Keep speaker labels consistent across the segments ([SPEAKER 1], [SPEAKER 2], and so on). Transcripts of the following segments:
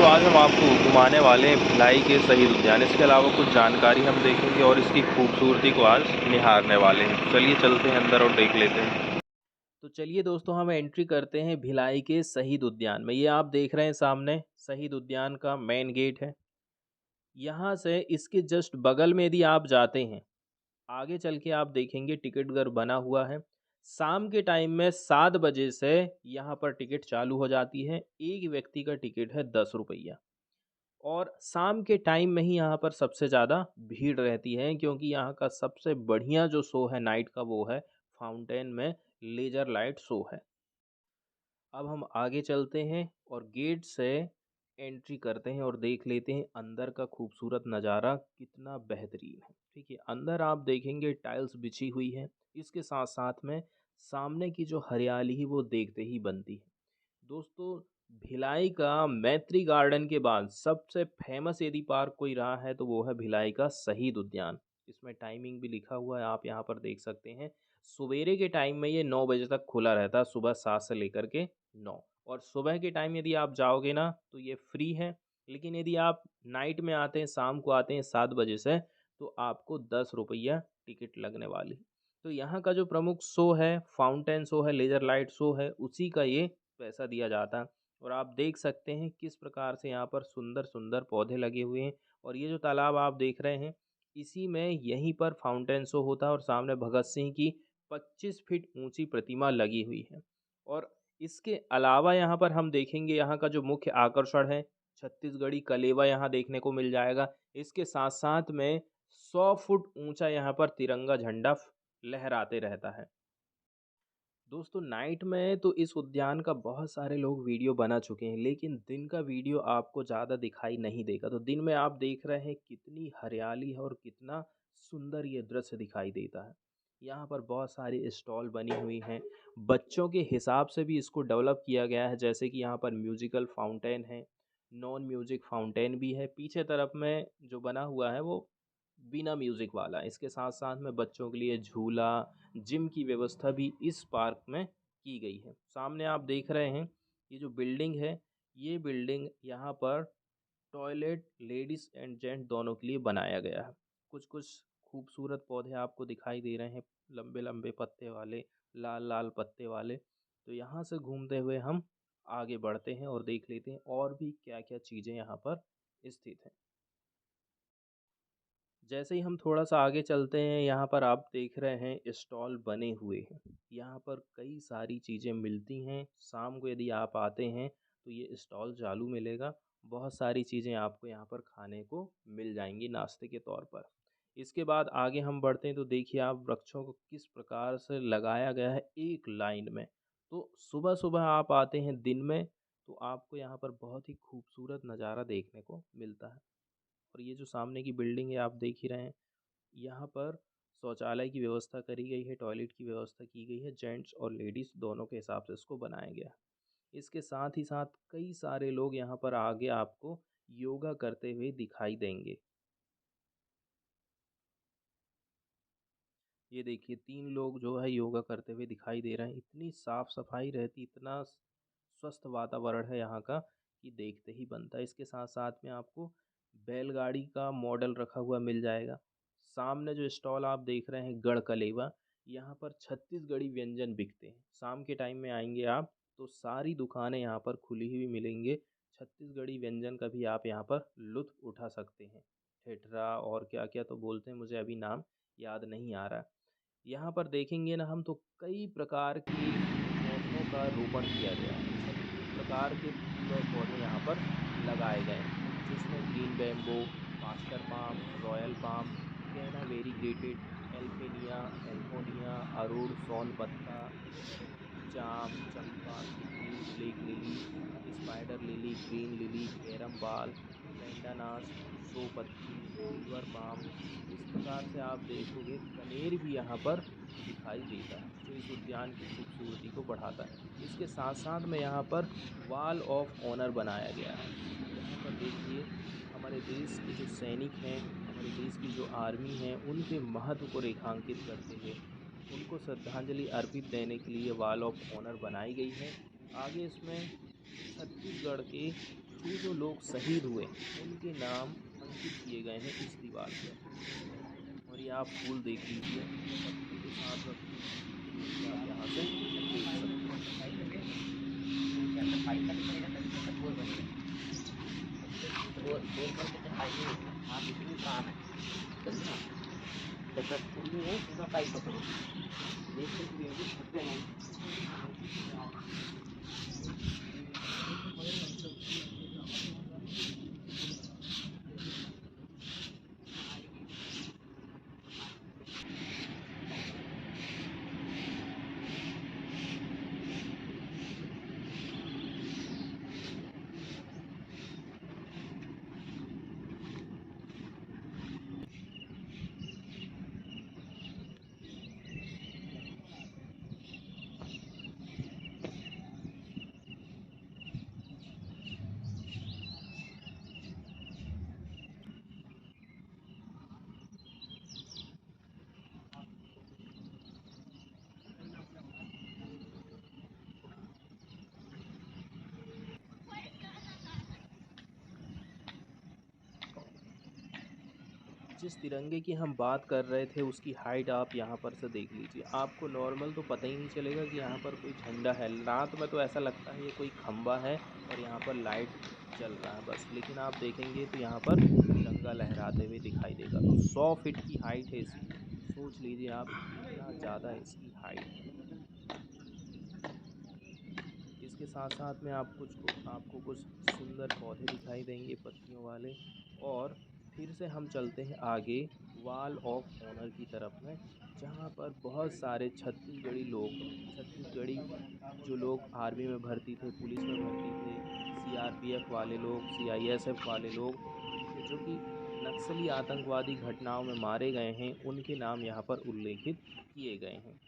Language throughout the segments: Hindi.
[SPEAKER 1] दोस्तों आज हम आपको घुमाने वाले हैं भिलाई के शहीद उद्यान। इसके अलावा कुछ जानकारी हम देखेंगे और इसकी खूबसूरती को आज निहारने वाले हैं। चलिए चलते हैं अंदर और देख लेते हैं। तो चलिए दोस्तों हम एंट्री करते हैं भिलाई के शहीद उद्यान में। ये आप देख रहे हैं सामने शहीद उद्यान का मेन गेट है। यहाँ से इसके जस्ट बगल में यदि आप जाते हैं, आगे चल के आप देखेंगे टिकट घर बना हुआ है। शाम के टाइम में 7 बजे से यहाँ पर टिकट चालू हो जाती है। एक व्यक्ति का टिकट है 10 रुपया। और शाम के टाइम में ही यहाँ पर सबसे ज़्यादा भीड़ रहती है, क्योंकि यहाँ का सबसे बढ़िया जो शो है नाइट का वो है फाउंटेन में लेजर लाइट शो है। अब हम आगे चलते हैं और गेट से एंट्री करते हैं और देख लेते हैं अंदर का खूबसूरत नज़ारा कितना बेहतरीन है। ठीक है, अंदर आप देखेंगे टाइल्स बिछी हुई है। इसके साथ साथ में सामने की जो हरियाली है वो देखते ही बनती है। दोस्तों, भिलाई का मैत्री गार्डन के बाद सबसे फेमस यदि पार्क कोई रहा है तो वो है भिलाई का शहीद उद्यान। इसमें टाइमिंग भी लिखा हुआ है, आप यहाँ पर देख सकते हैं। सवेरे के टाइम में ये 9 बजे तक खुला रहता है, सुबह 7 से लेकर के 9। और सुबह के टाइम यदि आप जाओगे ना तो ये फ्री है। लेकिन यदि आप नाइट में आते हैं, शाम को आते हैं 7 बजे से, तो आपको 10 रुपया टिकट लगने वाली। तो यहाँ का जो प्रमुख शो है फाउंटेन शो है, लेजर लाइट शो है, उसी का ये पैसा दिया जाता है। और आप देख सकते हैं किस प्रकार से यहाँ पर सुंदर सुंदर पौधे लगे हुए हैं। और ये जो तालाब आप देख रहे हैं, इसी में यहीं पर फाउंटेन शो होता है। और सामने भगत सिंह की 25 फीट ऊंची प्रतिमा लगी हुई है। और इसके अलावा यहाँ पर हम देखेंगे, यहाँ का जो मुख्य आकर्षण है छत्तीसगढ़ी कलेवा यहाँ देखने को मिल जाएगा। इसके साथ साथ में 100 फुट ऊंचा यहाँ पर तिरंगा झंडा लहराते रहता है। दोस्तों, नाइट में तो इस उद्यान का बहुत सारे लोग वीडियो बना चुके हैं, लेकिन दिन का वीडियो आपको ज़्यादा दिखाई नहीं देगा। तो दिन में आप देख रहे हैं कितनी हरियाली है और कितना सुंदर ये दृश्य दिखाई देता है। यहाँ पर बहुत सारी स्टॉल बनी हुई हैं। बच्चों के हिसाब से भी इसको डेवलप किया गया है, जैसे कि यहाँ पर म्यूजिकल फाउंटेन है, नॉन म्यूजिक फाउंटेन भी है। पीछे तरफ में जो बना हुआ है वो बिना म्यूजिक वाला। इसके साथ साथ में बच्चों के लिए झूला, जिम की व्यवस्था भी इस पार्क में की गई है। सामने आप देख रहे हैं ये जो बिल्डिंग है, ये बिल्डिंग यहाँ पर टॉयलेट लेडीज़ एंड जेंट्स दोनों के लिए बनाया गया है। कुछ कुछ खूबसूरत पौधे आपको दिखाई दे रहे हैं, लंबे लंबे पत्ते वाले, लाल लाल पत्ते वाले। तो यहाँ से घूमते हुए हम आगे बढ़ते हैं और देख लेते हैं और भी क्या क्या चीज़ें यहाँ पर स्थित हैं। जैसे ही हम थोड़ा सा आगे चलते हैं, यहाँ पर आप देख रहे हैं स्टॉल बने हुए हैं। यहाँ पर कई सारी चीज़ें मिलती हैं। शाम को यदि आप आते हैं तो ये स्टॉल चालू मिलेगा। बहुत सारी चीज़ें आपको यहाँ पर खाने को मिल जाएंगी नाश्ते के तौर पर। इसके बाद आगे हम बढ़ते हैं तो देखिए आप वृक्षों को किस प्रकार से लगाया गया है एक लाइन में। तो सुबह सुबह आप आते हैं दिन में, तो आपको यहाँ पर बहुत ही खूबसूरत नज़ारा देखने को मिलता है। और ये जो सामने की बिल्डिंग है आप देख ही रहे हैं, यहाँ पर शौचालय की व्यवस्था करी गई है, टॉयलेट की व्यवस्था की गई है। जेंट्स और लेडीज़ दोनों के हिसाब से इसको बनाया गया है। इसके साथ ही साथ कई सारे लोग यहाँ पर आगे आपको योगा करते हुए दिखाई देंगे। ये देखिए 3 लोग जो है योगा करते हुए दिखाई दे रहे हैं। इतनी साफ सफाई रहती, इतना स्वस्थ वातावरण है यहाँ का कि देखते ही बनता है। इसके साथ साथ में आपको बैलगाड़ी का मॉडल रखा हुआ मिल जाएगा। सामने जो स्टॉल आप देख रहे हैं गढ़ कलेवा, यहाँ पर छत्तीसगढ़ी व्यंजन बिकते हैं। शाम के टाइम में आएंगे आप तो सारी दुकानें यहाँ पर खुली हुई मिलेंगे। छत्तीसगढ़ी व्यंजन का भी आप यहाँ पर लुत्फ़ उठा सकते हैं। ठेठरा और क्या क्या तो बोलते हैं, मुझे अभी नाम याद नहीं आ रहा। यहाँ पर देखेंगे ना हम तो कई प्रकार के पौधों का रोपण किया गया है। 36 प्रकार के फूल और पौधे यहाँ पर लगाए गए हैं, जिसमें green bamboo, master palm, royal palm, canna variegated, एल्फेनिया, एल्फोनिया, अरुण, सोनपत्ता, जाम, चंपा, कित्तू, black lily, spider lily, green lily, कैरम बाल, पेंडानास, शो पत्ती, सिल्वर पाम। इस प्रकार से आप देखोगे कनेर भी यहाँ पर दिखाई देता है, जो इस उद्यान की खूबसूरती को बढ़ाता है। इसके साथ साथ में यहाँ पर वॉल ऑफ ऑनर बनाया गया है। यहाँ पर देखिए हमारे देश के जो सैनिक हैं, हमारे देश की जो आर्मी है, उनके महत्व को रेखांकित करते हुए उनको श्रद्धांजलि अर्पित देने के लिए वॉल ऑफ ऑनर बनाई गई है। आगे इसमें छत्तीसगढ़ के जो जो लोग शहीद हुए उनके नाम अंकित किए गए हैं इस दीवार पर। और ये आप फूल देख लीजिए पत्ती के साथ में फूल, जो कि आप यहाँ से देख सकते जिस तिरंगे की हम बात कर रहे थे उसकी हाइट आप यहाँ पर से देख लीजिए। आपको नॉर्मल तो पता ही नहीं चलेगा कि यहाँ पर कोई झंडा है। रात में तो ऐसा लगता है ये कोई खंबा है और यहाँ पर लाइट जल रहा है बस, लेकिन आप देखेंगे तो यहाँ पर तिरंगा लहराते हुए दिखाई देगा। तो 100 फीट की हाइट है इसकी। सोच लीजिए आप कितना ज़्यादा इसकी हाइट है। इसके साथ साथ में आपको कुछ सुंदर पौधे दिखाई देंगे पत्तियों वाले। और फिर से हम चलते हैं आगे वॉल ऑफ ऑनर की तरफ में, जहाँ पर बहुत सारे छत्तीसगढ़ी जो लोग आर्मी में भर्ती थे, पुलिस में भर्ती थे, सीआरपीएफ वाले लोग, सीआईएसएफ वाले लोग, ठीक है, जो कि नक्सली आतंकवादी घटनाओं में मारे गए हैं, उनके नाम यहाँ पर उल्लेखित किए गए हैं।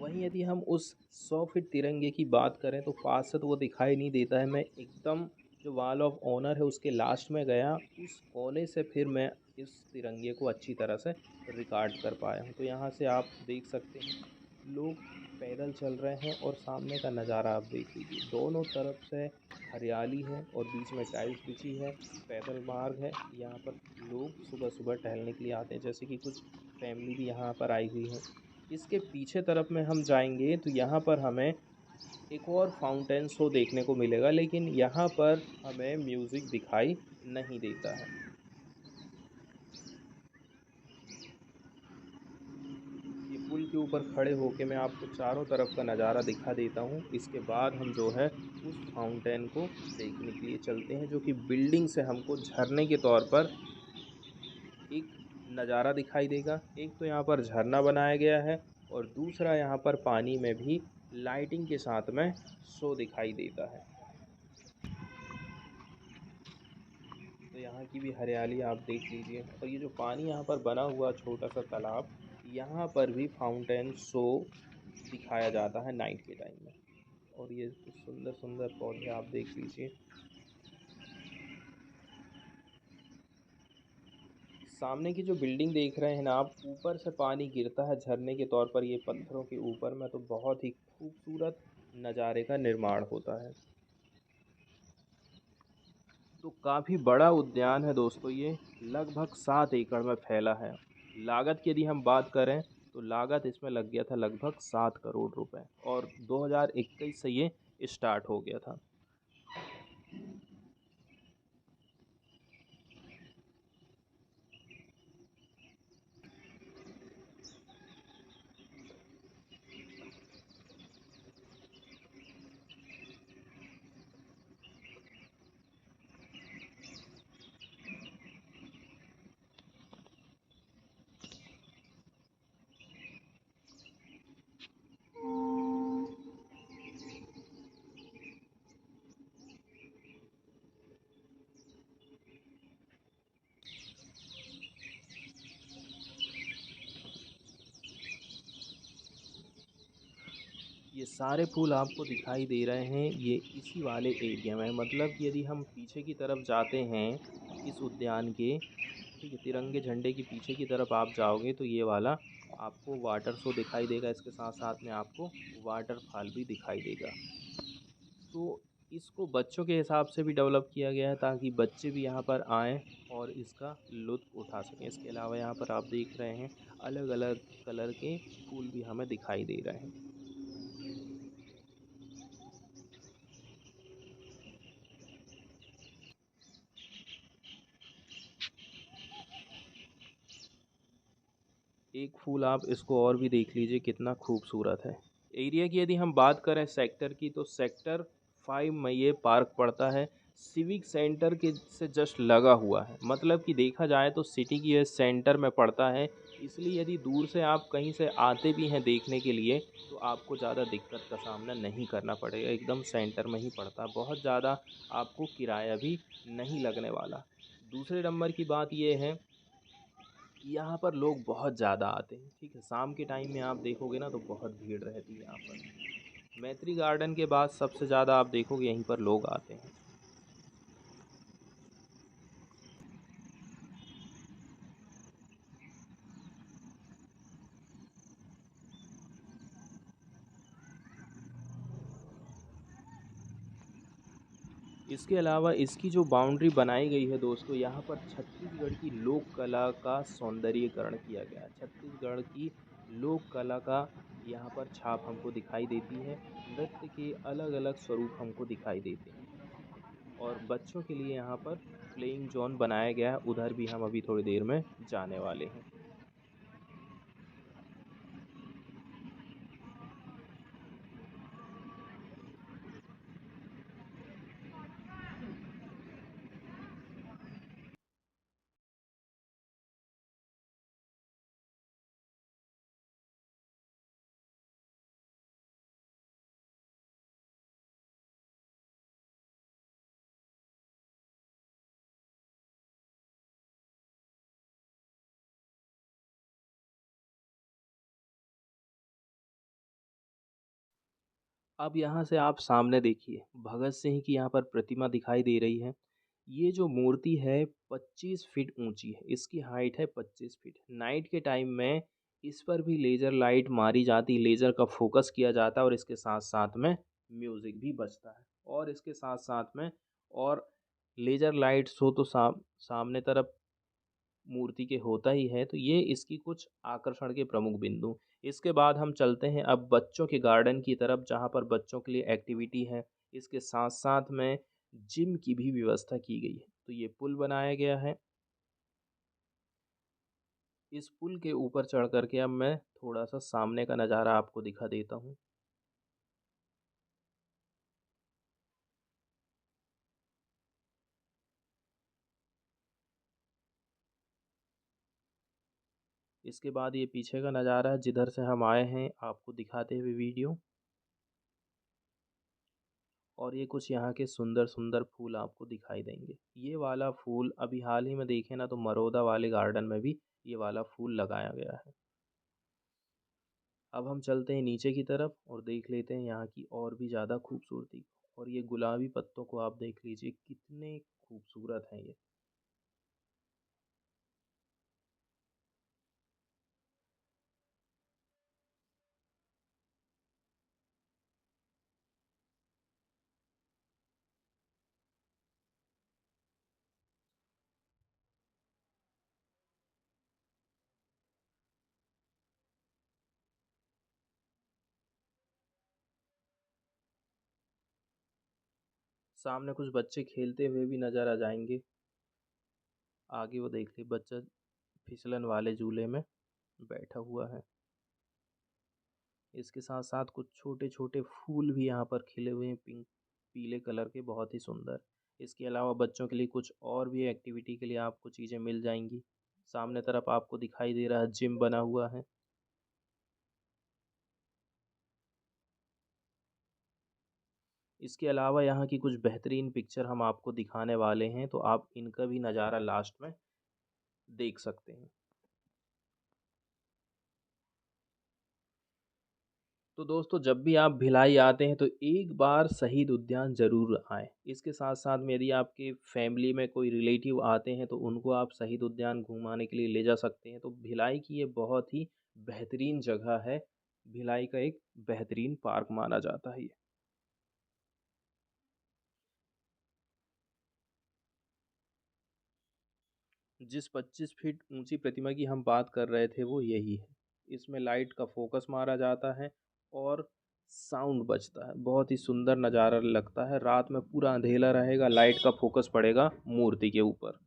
[SPEAKER 1] वहीं यदि हम उस 100 फीट तिरंगे की बात करें तो पास से तो वो दिखाई नहीं देता है। मैं एकदम जो वॉल ऑफ ऑनर है उसके लास्ट में गया, उस कोने से फिर मैं इस तिरंगे को अच्छी तरह से रिकॉर्ड कर पाया हूँ। तो यहाँ से आप देख सकते हैं लोग पैदल चल रहे हैं और सामने का नज़ारा आप देख लीजिए। दोनों तरफ से हरियाली है और बीच में टाइल्स बिछी है, पैदल मार्ग है। यहाँ पर लोग सुबह सुबह टहलने के लिए आते हैं, जैसे कि कुछ फैमिली भी यहाँ पर आई हुई है। इसके पीछे तरफ में हम जाएंगे तो यहाँ पर हमें एक और फाउंटेन शो देखने को मिलेगा, लेकिन यहाँ पर हमें म्यूज़िक दिखाई नहीं देता है। ये पुल के ऊपर खड़े होके मैं आपको चारों तरफ का नज़ारा दिखा देता हूँ। इसके बाद हम जो है उस फाउंटेन को देखने के लिए चलते हैं, जो कि बिल्डिंग से हमको झरने के तौर पर एक नज़ारा दिखाई देगा। एक तो यहाँ पर झरना बनाया गया है और दूसरा यहाँ पर पानी में भी लाइटिंग के साथ में शो दिखाई देता है। तो यहाँ की भी हरियाली आप देख लीजिए। और ये जो पानी यहाँ पर बना हुआ छोटा सा तालाब, यहाँ पर भी फाउंटेन शो दिखाया जाता है नाइट के टाइम में। और ये कुछ सुंदर सुंदर पौधे आप देख लीजिए। सामने की जो बिल्डिंग देख रहे हैं ना आप, ऊपर से पानी गिरता है झरने के तौर पर ये पत्थरों के ऊपर में, तो बहुत ही खूबसूरत नज़ारे का निर्माण होता है। तो काफ़ी बड़ा उद्यान है दोस्तों ये, लगभग 7 एकड़ में फैला है। लागत की यदि हम बात करें तो लागत इसमें लग गया था लगभग 7 करोड़ रुपए, और 2021 से ये स्टार्ट हो गया था। ये सारे फूल आपको दिखाई दे रहे हैं, ये इसी वाले एरिया में है। मतलब कि यदि हम पीछे की तरफ जाते हैं इस उद्यान के, ठीक है, तिरंगे झंडे के पीछे की तरफ आप जाओगे तो ये वाला आपको वाटर शो दिखाई देगा। इसके साथ साथ में आपको वाटरफॉल भी दिखाई देगा। तो इसको बच्चों के हिसाब से भी डेवलप किया गया है ताकि बच्चे भी यहाँ पर आएँ और इसका लुत्फ़ उठा सकें। इसके अलावा यहाँ पर आप देख रहे हैं अलग-अलग कलर के फूल भी हमें दिखाई दे रहे हैं। एक फूल आप इसको और भी देख लीजिए कितना खूबसूरत है। एरिया की यदि हम बात करें सेक्टर की, तो सेक्टर 5 में ये पार्क पड़ता है। सिविक सेंटर के से जस्ट लगा हुआ है। मतलब कि देखा जाए तो सिटी की ये सेंटर में पड़ता है। इसलिए यदि दूर से आप कहीं से आते भी हैं देखने के लिए तो आपको ज़्यादा दिक्कत का सामना नहीं करना पड़ेगा। एकदम सेंटर में ही पड़ता है। बहुत ज़्यादा आपको किराया भी नहीं लगने वाला। दूसरे नंबर की बात ये है यहाँ पर लोग बहुत ज़्यादा आते हैं, ठीक है। शाम के टाइम में आप देखोगे ना तो बहुत भीड़ रहती है यहाँ पर। मैत्री गार्डन के बाद सबसे ज़्यादा आप देखोगे यहीं पर लोग आते हैं। इसके अलावा इसकी जो बाउंड्री बनाई गई है दोस्तों, यहाँ पर छत्तीसगढ़ की लोक कला का सौंदर्यीकरण किया गया है। छत्तीसगढ़ की लोक कला का यहाँ पर छाप हमको दिखाई देती है। नृत्य के अलग-अलग स्वरूप हमको दिखाई देते हैं, ठीक है। और बच्चों के लिए यहाँ पर प्लेइंग ज़ोन बनाया गया है, उधर भी हम अभी थोड़ी देर में जाने वाले हैं। अब यहाँ से आप सामने देखिए, भगत सिंह की यहाँ पर प्रतिमा दिखाई दे रही है। ये जो मूर्ति है 25 फीट ऊँची है, इसकी हाइट है 25 फीट। नाइट के टाइम में इस पर भी लेज़र लाइट मारी जाती, लेज़र का फ़ोकस किया जाता है और इसके साथ-साथ में म्यूज़िक भी बजता है। और इसके साथ-साथ में और लेज़र लाइट शो तो सामने तरफ मूर्ति के होता ही है, तो ये इसकी कुछ आकर्षण के प्रमुख बिंदु। इसके बाद हम चलते हैं अब बच्चों के गार्डन की तरफ, जहाँ पर बच्चों के लिए एक्टिविटी है। इसके साथ-साथ में जिम की भी व्यवस्था की गई है। तो ये पुल बनाया गया है। इस पुल के ऊपर चढ़ कर के अब मैं थोड़ा-सा सामने का नज़ारा आपको दिखा देता हूँ। इसके बाद ये पीछे का नज़ारा है जिधर से हम आए हैं, आपको दिखाते हुए वीडियो। और ये कुछ यहाँ के सुंदर-सुंदर फूल आपको दिखाई देंगे। ये वाला फूल अभी हाल ही में देखें ना तो मरोदा वाले गार्डन में भी ये वाला फूल लगाया गया है। अब हम चलते हैं नीचे की तरफ और देख लेते हैं यहाँ की और भी ज़्यादा खूबसूरती। और ये गुलाबी पत्तों को आप देख लीजिए कितने खूबसूरत हैं ये। सामने कुछ बच्चे खेलते हुए भी नज़र आ जाएंगे। आगे वो देख ली बच्चा फिसलन वाले झूले में बैठा हुआ है। इसके साथ साथ कुछ छोटे छोटे फूल भी यहाँ पर खिले हुए हैं, पिंक पीले कलर के, बहुत ही सुंदर। इसके अलावा बच्चों के लिए कुछ और भी एक्टिविटी के लिए आपको चीज़ें मिल जाएंगी। सामने तरफ आपको दिखाई दे रहा है जिम बना हुआ है। इसके अलावा यहाँ की कुछ बेहतरीन पिक्चर हम आपको दिखाने वाले हैं, तो आप इनका भी नज़ारा लास्ट में देख सकते हैं। तो दोस्तों जब भी आप भिलाई आते हैं तो एक बार शहीद उद्यान ज़रूर आएँ। इसके साथ-साथ में यदि आपके फैमिली में कोई रिलेटिव आते हैं तो उनको आप शहीद उद्यान घुमाने के लिए ले जा सकते हैं। तो भिलाई की ये बहुत ही बेहतरीन जगह है। भिलाई का एक बेहतरीन पार्क माना जाता है ये। जिस 25 फीट ऊँची प्रतिमा की हम बात कर रहे थे वो यही है। इसमें लाइट का फ़ोकस मारा जाता है और साउंड बजता है। बहुत ही सुंदर नज़ारा लगता है। रात में पूरा अंधेला रहेगा, लाइट का फ़ोकस पड़ेगा मूर्ति के ऊपर।